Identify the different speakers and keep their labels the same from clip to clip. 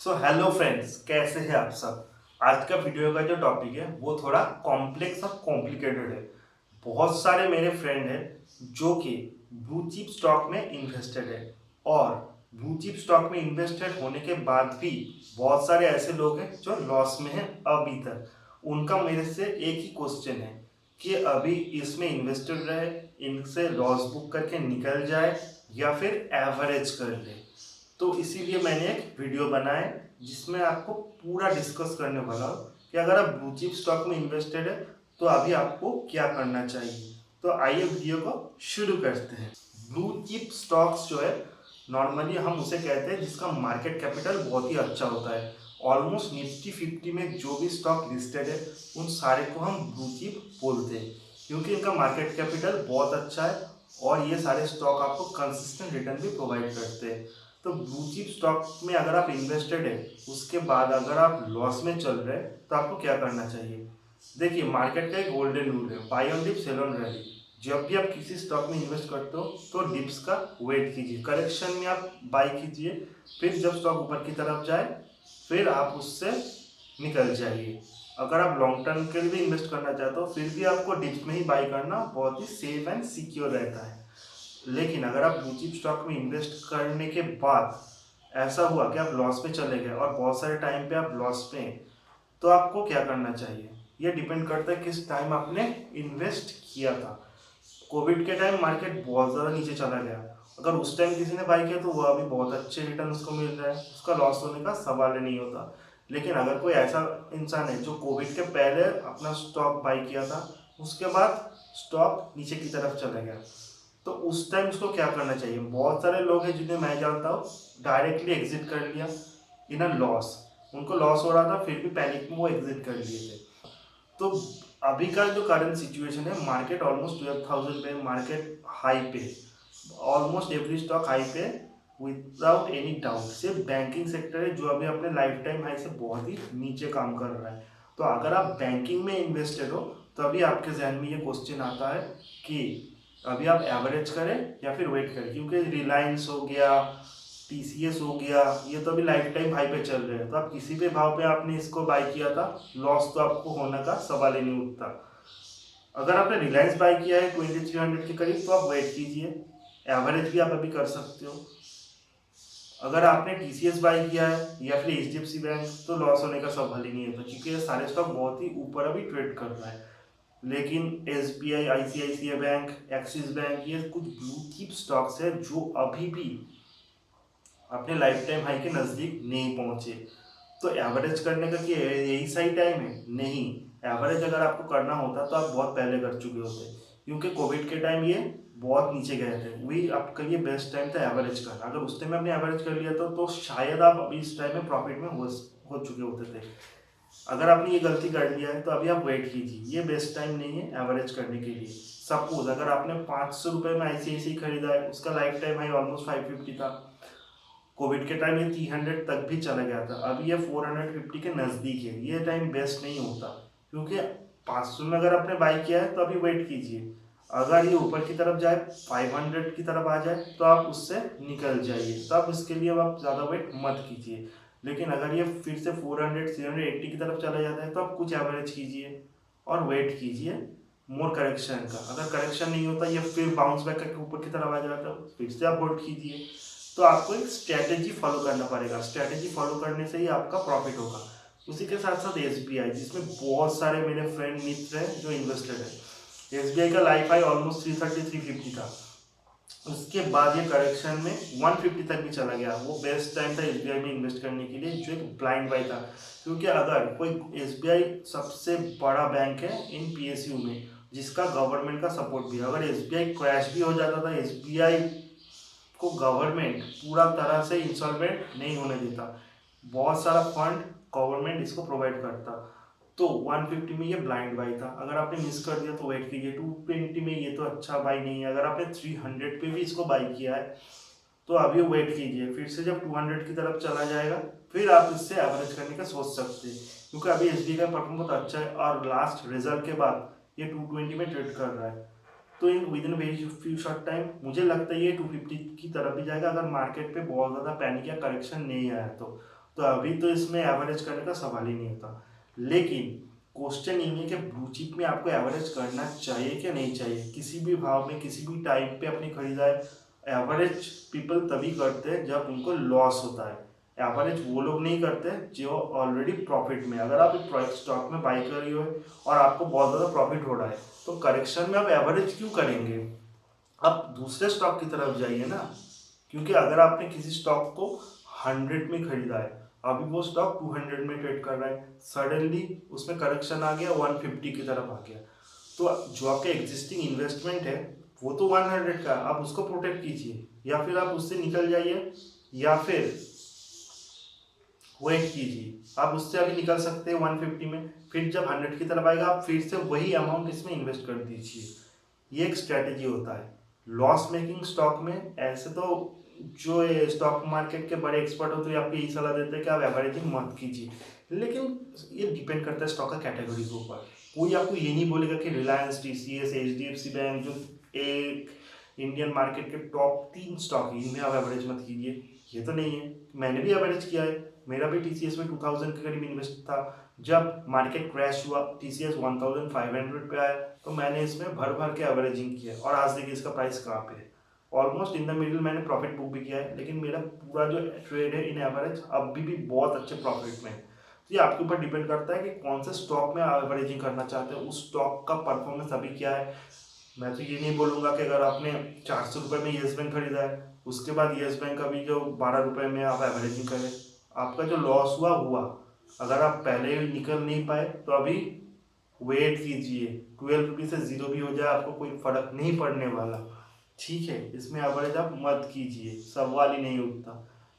Speaker 1: So hello friends, कैसे हैं आप सब। आज का वीडियो का जो टॉपिक है वो थोड़ा कॉम्प्लेक्स और कॉम्प्लिकेटेड है। बहुत सारे मेरे फ्रेंड हैं जो कि ब्लू चिप स्टॉक में इन्वेस्टेड है, और ब्लू चिप स्टॉक में इन्वेस्टेड होने के बाद भी बहुत सारे ऐसे लोग हैं जो लॉस में हैं अभी तक। उनका मेरे से एक ही क्वेश्चन है कि अभी इसमें इन्वेस्टेड रहे, इनसे लॉस बुक करके निकल जाए या फिर एवरेज कर ले। तो इसीलिए मैंने एक वीडियो बनाया है जिसमें आपको पूरा डिस्कस करने वाला हूँ कि अगर आप ब्लू चिप स्टॉक में इन्वेस्टेड है तो अभी आपको क्या करना चाहिए। तो आइए वीडियो को शुरू करते हैं। ब्लू चिप स्टॉक्स जो है, नॉर्मली हम उसे कहते हैं जिसका मार्केट कैपिटल बहुत ही अच्छा होता है। ऑलमोस्ट निफ्टी 50 में जो भी स्टॉक लिस्टेड है उन सारे को हम ब्लू चिप बोलते हैं, क्योंकि इनका मार्केट कैपिटल बहुत अच्छा है और ये सारे स्टॉक आपको कंसिस्टेंट रिटर्न भी प्रोवाइड करते हैं। तो ब्लू चिप स्टॉक में अगर आप इन्वेस्टेड है, उसके बाद अगर आप लॉस में चल रहे हैं तो आपको क्या करना चाहिए। देखिए, मार्केट का एक गोल्डन रूल है, buy on dip sell on rally. जब भी आप किसी स्टॉक में इन्वेस्ट करते हो तो डिप्स का वेट कीजिए, करेक्शन में आप बाय कीजिए, फिर जब स्टॉक ऊपर की तरफ जाए फिर आप उससे निकल जाइए। अगर आप लॉन्ग टर्म के लिए भी इन्वेस्ट करना चाहते हो फिर भी आपको डिप्स में ही बाय करना बहुत ही सेफ एंड सिक्योर रहता है। लेकिन अगर आप ब्लू चिप स्टॉक में इन्वेस्ट करने के बाद ऐसा हुआ कि आप लॉस पे चले गए और बहुत सारे टाइम पे आप लॉस पे हैं, तो आपको क्या करना चाहिए। ये डिपेंड करता है किस टाइम आपने इन्वेस्ट किया था। कोविड के टाइम मार्केट बहुत ज़्यादा नीचे चला गया, अगर उस टाइम किसी ने बाई किया तो वह अभी बहुत अच्छे रिटर्न उसको मिल रहा है, उसका लॉस होने का सवाल ही नहीं होता। लेकिन अगर कोई ऐसा इंसान है जो कोविड के पहले अपना स्टॉक बाई किया था, उसके बाद स्टॉक नीचे की तरफ चला गया, तो उस टाइम उसको क्या करना चाहिए। बहुत सारे लोग हैं जिन्हें मैं जानता हूँ, डायरेक्टली एग्जिट कर लिया इन अ लॉस। उनको लॉस हो रहा था फिर भी पैनिक में वो एग्जिट कर लिए थे। तो अभी का जो करंट सिचुएशन है, मार्केट ऑलमोस्ट 12,000 पे, मार्केट हाई पे, ऑलमोस्ट एवरी स्टॉक हाई पे विदाउट एनी डाउट। सिर्फ बैंकिंग सेक्टर है जो अभी अपने लाइफ टाइम हाई से बहुत ही नीचे काम कर रहा है। तो अगर आप बैंकिंग में इन्वेस्टेड हो तो अभी आपके जहन में ये क्वेश्चन आता है कि अभी आप एवरेज करें या फिर वेट करें, क्योंकि रिलायंस हो गया, टीसीएस हो गया, ये तो अभी लाइफ टाइम हाई पे चल रहे हैं। तो आप किसी भी भाव पे आपने इसको बाय किया था, लॉस तो आपको होने का सवाल ही नहीं उठता। अगर आपने रिलायंस बाय किया है 2300 के करीब तो आप वेट कीजिए, एवरेज भी आप अभी कर सकते हो। अगर आपने टीसीएस बाय किया है या फिर एचडीएफसी बैंक, तो लॉस होने का सवाल ही नहीं होता, क्योंकि ये सारे स्टॉक बहुत ही ऊपर अभी ट्रेड कर रहा है। लेकिन SBI, ICICI bank, axis bank, ये कुछ ब्लू चिप स्टॉक्स है जो अभी भी अपने लाइफ टाइम हाई के नज़दीक नहीं पहुंचे। तो एवरेज करने का कि यही सही टाइम है, नहीं। एवरेज अगर आपको करना होता तो आप बहुत पहले कर चुके होते, क्योंकि कोविड के टाइम ये बहुत नीचे गए थे, वही आपके लिए बेस्ट टाइम था एवरेज करना। अगर उस टाइम में आपने एवरेज कर लिया था तो शायद आप अभी इस टाइम में प्रॉफिट में हो चुके होते थे। अगर आपने ये गलती कर लिया है तो अभी आप वेट कीजिए, ये बेस्ट टाइम नहीं है एवरेज करने के लिए। सपोज अगर आपने 500 रुपये में आईसीआईसी खरीदा है, उसका लाइफ टाइम हाई ऑलमोस्ट 550 था, कोविड के टाइम ये 300 तक भी चला गया था, अभी ये 450 के नज़दीक है। ये टाइम बेस्ट नहीं होता, क्योंकि 500 में अगर आपने बाई किया है तो अभी वेट कीजिए। अगर ये ऊपर की तरफ जाए, 500 की तरफ आ जाए, तो आप उससे निकल जाइए, तब इसके लिए आप ज़्यादा वेट मत कीजिए। लेकिन अगर ये फिर से 400 380 की तरफ चला जाता है तो आप कुछ एवरेज कीजिए और वेट कीजिए मोर करेक्शन का। अगर करेक्शन नहीं होता, ये फिर बाउंस बैक करके ऊपर की तरफ आ जाता है, फिर से आप होल्ड कीजिए। तो आपको एक स्ट्रैटेजी फॉलो करना पड़ेगा, स्ट्रैटेजी फॉलो करने से ही आपका प्रॉफिट होगा। उसी के साथ साथ एसबीआई, जिसमें बहुत सारे मेरे फ्रेंड मित्र हैं जो इन्वेस्टेड है। एसबीआई का लाइफ हाई ऑलमोस्ट 330 350 था, उसके बाद ये करेक्शन में 150 तक भी चला गया। वो बेस्ट टाइम था एसबीआई में इन्वेस्ट करने के लिए, जो एक ब्लाइंड बाई था। क्योंकि अगर कोई, एसबीआई सबसे बड़ा बैंक है इन पीएसयू में, जिसका गवर्नमेंट का सपोर्ट भी है। अगर एसबीआई क्रैश भी हो जाता था, एसबीआई को गवर्नमेंट पूरा तरह से इंसॉल्वेंट नहीं होने देता, बहुत सारा फंड गवर्नमेंट इसको प्रोवाइड करता। तो 150 में ये ब्लाइंड बाई था, अगर आपने मिस कर दिया तो वेट कीजिए। 220 में ये तो अच्छा बाई नहीं है, अगर आपने 300 पे भी इसको बाई किया है तो अभी वेट कीजिए, फिर से जब 200 की तरफ चला जाएगा फिर आप इससे एवरेज करने का सोच सकते हैं। क्योंकि अभी एसबी का परफॉर्म बहुत अच्छा है और लास्ट रिजल्ट के बाद ये 220 में ट्रेड कर रहा है। तो in with in very few short time मुझे लगता है ये 250 की तरफ भी जाएगा, अगर मार्केट पे बहुत ज़्यादा पैनिक या करेक्शन नहीं आया तो। तो अभी तो इसमें एवरेज करने का सवाल ही नहीं होता। लेकिन क्वेश्चन ये है कि ब्लू चिप में आपको एवरेज करना चाहिए कि नहीं चाहिए। किसी भी भाव में किसी भी टाइम पे अपनी खरीदारी एवरेज पीपल तभी करते हैं जब उनको लॉस होता है। एवरेज वो लोग नहीं करते जो ऑलरेडी प्रॉफिट में। अगर आप एक स्टॉक में बाई कर रही हो और आपको बहुत ज़्यादा प्रॉफिट हो रहा है तो करेक्शन में आप एवरेज क्यों करेंगे, आप दूसरे स्टॉक की तरफ जाइए ना। क्योंकि अगर आपने किसी स्टॉक को 100 में खरीदा है, अभी वो स्टॉक 200 में ट्रेड कर रहा है, सडनली उसमें करेक्शन आ गया 150 की तरफ आ गया, तो जो आपका एग्जिस्टिंग इन्वेस्टमेंट है वो तो 100 का, आप उसको प्रोटेक्ट कीजिए या फिर आप उससे निकल जाइए या फिर वेट कीजिए। आप उससे अभी निकल सकते हैं 150 में, फिर जब 100 की तरफ आएगा आप फिर से वही अमाउंट इसमें इन्वेस्ट कर दीजिए। ये एक स्ट्रैटेजी होता है लॉस मेकिंग स्टॉक में। ऐसे तो जो स्टॉक मार्केट के बड़े एक्सपर्ट होते हैं आपको यही सलाह देते हैं कि आप एवरेजिंग मत कीजिए, लेकिन ये डिपेंड करता है स्टॉक का कैटेगरी के ऊपर। कोई आपको ये नहीं बोलेगा कि रिलायंस, टीसीएस, एचडीएफसी बैंक जो एक इंडियन मार्केट के टॉप 3 स्टॉक है इनमें आप एवरेज मत कीजिए, ये तो नहीं है। मैंने भी एवरेज किया है, मेरा भी टीसीएस में 2000 के करीब इन्वेस्ट था। जब मार्केट क्रैश हुआ टीसीएस 1500 पे आया तो मैंने इसमें भर भर के एवरेजिंग किया और आज देखिए इसका प्राइस कहाँ पे है, ऑलमोस्ट इन द मिडिल। मैंने प्रॉफिट बुक भी किया है, लेकिन मेरा पूरा जो ट्रेड है इन एवरेज अभी भी बहुत अच्छे प्रॉफिट में है। तो ये आपके ऊपर डिपेंड करता है कि कौन से स्टॉक में एवरेजिंग करना चाहते हैं, उस स्टॉक का परफॉर्मेंस अभी क्या है। मैं तो ये नहीं बोलूँगा कि अगर आपने 400 रुपये में येस बैंक खरीदा है उसके बाद येस बैंक अभी जो 12 रुपये में आप एवरेजिंग करें, आपका जो लॉस हुआ हुआ। अगर आप पहले निकल नहीं पाए तो अभी वेट कीजिए, 12 रुपये से जीरो भी हो जाए आपको कोई फर्क नहीं पड़ने वाला, ठीक है। इसमें एवरेज आप मत कीजिए, सवाल ही नहीं उठता।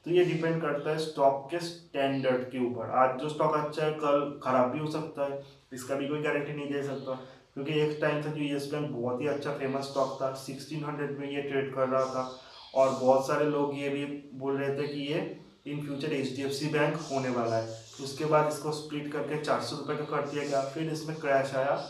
Speaker 1: तो ये डिपेंड करता है स्टॉक के स्टैंडर्ड के ऊपर। आज जो स्टॉक अच्छा है कल खराब भी हो सकता है, इसका भी कोई गारंटी नहीं दे सकता। क्योंकि एक टाइम था जो येस बैंक बहुत ही अच्छा फेमस स्टॉक था, 1600 में ये ट्रेड कर रहा था और बहुत सारे लोग ये भी बोल रहे थे कि ये इन फ्यूचर एचडीएफसी बैंक होने वाला है। उसके बाद इसको स्प्लिट करके 400 रुपये का कर दिया गया, फिर इसमें क्रैश आया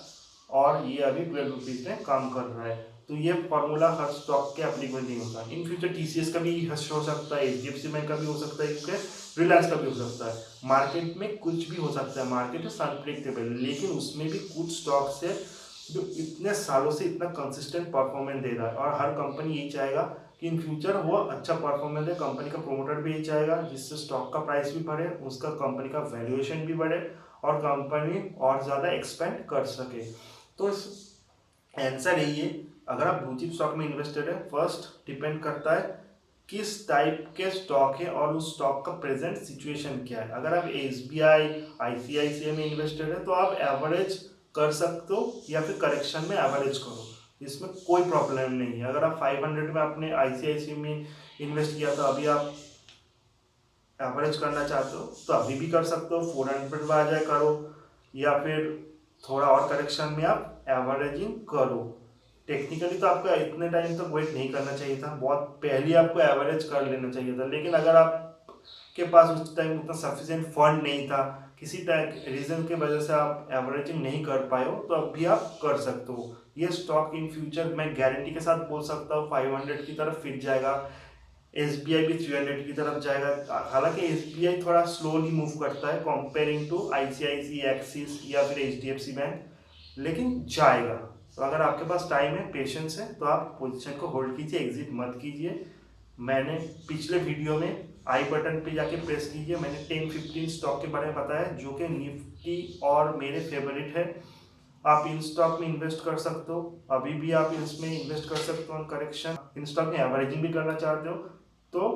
Speaker 1: और ये अभी 12 रुपीज़ में काम कर रहा है। तो ये फॉर्मूला हर स्टॉक के एप्लीकेबल नहीं होता। इन फ्यूचर टीसीएस का भी हो सकता है, एचडीएफसी बैंक का भी हो सकता है, क्योंकि रिलायंस का भी हो सकता है। मार्केट में कुछ भी हो सकता है, मार्केट इज अनप्रेडिक्टेबल, लेकिन उसमें भी कुछ स्टॉक्स है जो इतने सालों से इतना कंसिस्टेंट परफॉर्मेंस दे रहा है और हर कंपनी यही चाहेगा कि इन फ्यूचर वो अच्छा परफॉर्मेंस दे। कंपनी का प्रोमोटर भी यही चाहेगा जिससे स्टॉक का प्राइस भी बढ़े, उसका कंपनी का वैल्यूएशन भी बढ़े और कंपनी और ज़्यादा एक्सपेंड कर सके। तो आंसर यही है, अगर आप ब्लू चिप स्टॉक में इन्वेस्टेड है, फर्स्ट डिपेंड करता है किस टाइप के स्टॉक है और उस स्टॉक का प्रेजेंट सिचुएशन क्या है। अगर आप एसबीआई, आईसीआईसीआई में इन्वेस्टेड है तो आप एवरेज कर सकते हो या फिर करेक्शन में एवरेज करो, इसमें कोई प्रॉब्लम नहीं है। अगर आप 500 में आपने आईसीआईसीआई में इन्वेस्ट किया था, अभी आप एवरेज करना चाहते हो तो अभी भी कर सकते हो, 400 में आ जाए करो, या फिर थोड़ा और करेक्शन में आप एवरेजिंग करो। टेक्निकली तो आपको इतने टाइम तक वेट नहीं करना चाहिए था, बहुत पहले आपको एवरेज कर लेना चाहिए था। लेकिन अगर आपके पास उस टाइम उतना सफिशिएंट फंड नहीं था, किसी रीजन के वजह से आप एवरेजिंग नहीं कर पाए हो, तो अब भी आप कर सकते हो। ये स्टॉक इन फ्यूचर मैं गारंटी के साथ बोल सकता हूँ 500 की तरफ फिट जाएगा, एसबीआई भी 300 की तरफ जाएगा। हालांकि एसबीआई थोड़ा स्लोली मूव करता है कंपेयरिंग टू आईसीआईसी, एक्सिस या फिर एचडीएफसी बैंक, लेकिन जाएगा। तो अगर आपके पास टाइम है, पेशेंस है, तो आप पोजीशन को होल्ड कीजिए, एग्जिट मत कीजिए। मैंने पिछले वीडियो में आई बटन पे जाके प्रेस कीजिए, मैंने 10-15 स्टॉक के बारे में बताया जो कि निफ्टी और मेरे फेवरेट है। आप इन स्टॉक में इन्वेस्ट कर सकते हो, अभी भी आप इसमें इन्वेस्ट कर सकते हो। करेक्शन इन स्टॉक में एवरेजिंग भी करना चाहते हो तो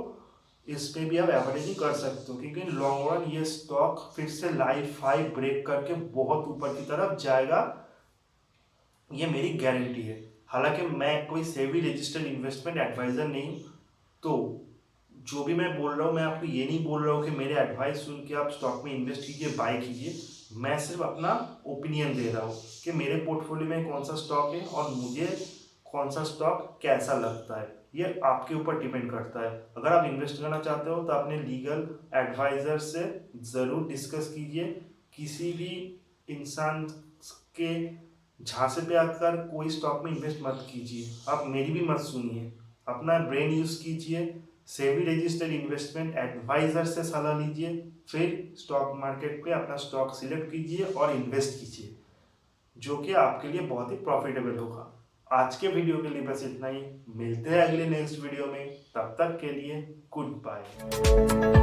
Speaker 1: इसमें भी आप एवरेजिंग कर सकते हो, क्योंकि लॉन्ग रन ये स्टॉक फिर से लाइफ हाई ब्रेक करके बहुत ऊपर की तरफ जाएगा, ये मेरी गारंटी है। हालांकि मैं कोई सेबी रजिस्टर्ड इन्वेस्टमेंट एडवाइजर नहीं, तो जो भी मैं बोल रहा हूँ मैं आपको ये नहीं बोल रहा हूँ कि मेरे एडवाइस सुन के आप स्टॉक में इन्वेस्ट कीजिए, बाय कीजिए। मैं सिर्फ अपना ओपिनियन दे रहा हूँ कि मेरे पोर्टफोलियो में कौन सा स्टॉक है और मुझे कौन सा स्टॉक कैसा लगता है, ये आपके ऊपर डिपेंड करता है। अगर आप इन्वेस्ट करना चाहते हो तो अपने लीगल एडवाइजर से ज़रूर डिस्कस कीजिए। किसी भी इंसान के झांसे पे आकर कोई स्टॉक में इन्वेस्ट मत कीजिए। आप मेरी भी मत सुनिए, अपना ब्रेन यूज़ कीजिए, सेबी रजिस्टर्ड इन्वेस्टमेंट एडवाइजर से सलाह लीजिए, फिर स्टॉक मार्केट पे अपना स्टॉक सिलेक्ट कीजिए और इन्वेस्ट कीजिए, जो कि आपके लिए बहुत ही प्रॉफिटेबल होगा। आज के वीडियो के लिए बस इतना ही। मिलते हैं अगले नेक्स्ट वीडियो में, तब तक के लिए गुड बाय।